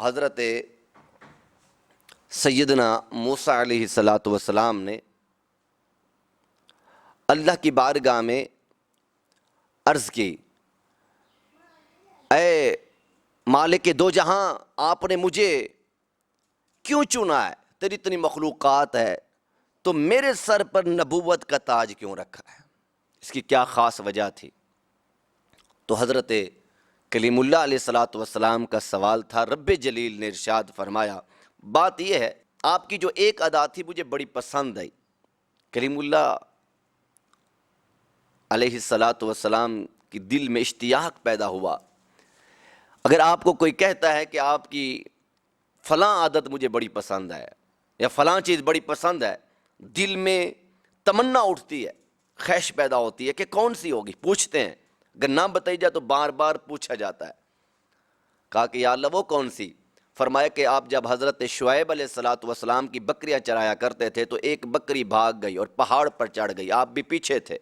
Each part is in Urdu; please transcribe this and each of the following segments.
حضرت سیدنا موسیٰ علیہ الصلاۃ والسلام نے اللہ کی بارگاہ میں عرض کی، اے مالک دو جہاں، آپ نے مجھے کیوں چنا ہے؟ تیری اتنی مخلوقات ہے تو میرے سر پر نبوت کا تاج کیوں رکھا ہے؟ اس کی کیا خاص وجہ تھی؟ تو حضرت کلیم اللہ علیہ الصلاۃ والسلام کا سوال تھا۔ رب جلیل نے ارشاد فرمایا، بات یہ ہے آپ کی جو ایک ادا تھی مجھے بڑی پسند آئی۔ کلیم اللہ علیہ الصلاۃ والسلام کی دل میں اشتیاق پیدا ہوا۔ اگر آپ کو کوئی کہتا ہے کہ آپ کی فلاں عادت مجھے بڑی پسند ہے یا فلاں چیز بڑی پسند ہے، دل میں تمنا اٹھتی ہے، خواہش پیدا ہوتی ہے کہ کون سی ہوگی؟ پوچھتے ہیں، اگر نہ بتائی جائے تو بار بار پوچھا جاتا ہے۔ کہا کہ یا اللہ وہ کون سی؟ فرمایا کہ آپ جب حضرت شعیب علیہ الصلاۃ والسلام کی بکریاں چرایا کرتے تھے تو ایک بکری بھاگ گئی اور پہاڑ پر چڑھ گئی، آپ بھی پیچھے تھے،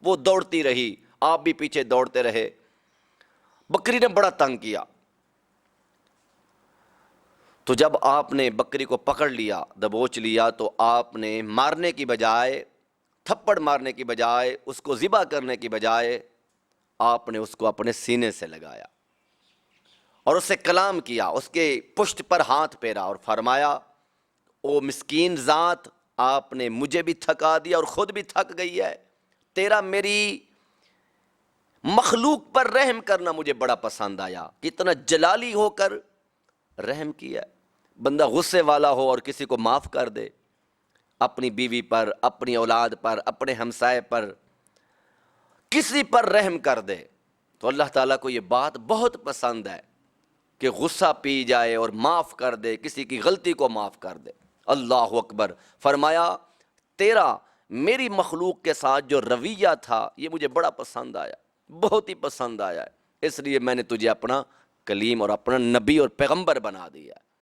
وہ دوڑتی رہی، آپ بھی پیچھے دوڑتے رہے، بکری نے بڑا تنگ کیا۔ تو جب آپ نے بکری کو پکڑ لیا، دبوچ لیا، تو آپ نے مارنے کی بجائے، تھپڑ مارنے کی بجائے، اس کو ذبح کرنے کی بجائے، آپ نے اس کو اپنے سینے سے لگایا اور اسے کلام کیا، اس کے پشت پر ہاتھ پھیرا اور فرمایا، او مسکین ذات، آپ نے مجھے بھی تھکا دیا اور خود بھی تھک گئی ہے، تیرا میری مخلوق پر رحم کرنا مجھے بڑا پسند آیا، کتنا جلالی ہو کر رحم کیا۔ بندہ غصے والا ہو اور کسی کو معاف کر دے، اپنی بیوی پر، اپنی اولاد پر، اپنے ہمسائے پر، کسی پر رحم کر دے تو اللہ تعالیٰ کو یہ بات بہت پسند ہے کہ غصہ پی جائے اور معاف کر دے، کسی کی غلطی کو معاف کر دے۔ اللہ اکبر۔ فرمایا تیرا میری مخلوق کے ساتھ جو رویہ تھا یہ مجھے بڑا پسند آیا، بہت ہی پسند آیا ہے، اس لیے میں نے تجھے اپنا کلیم اور اپنا نبی اور پیغمبر بنا دیا۔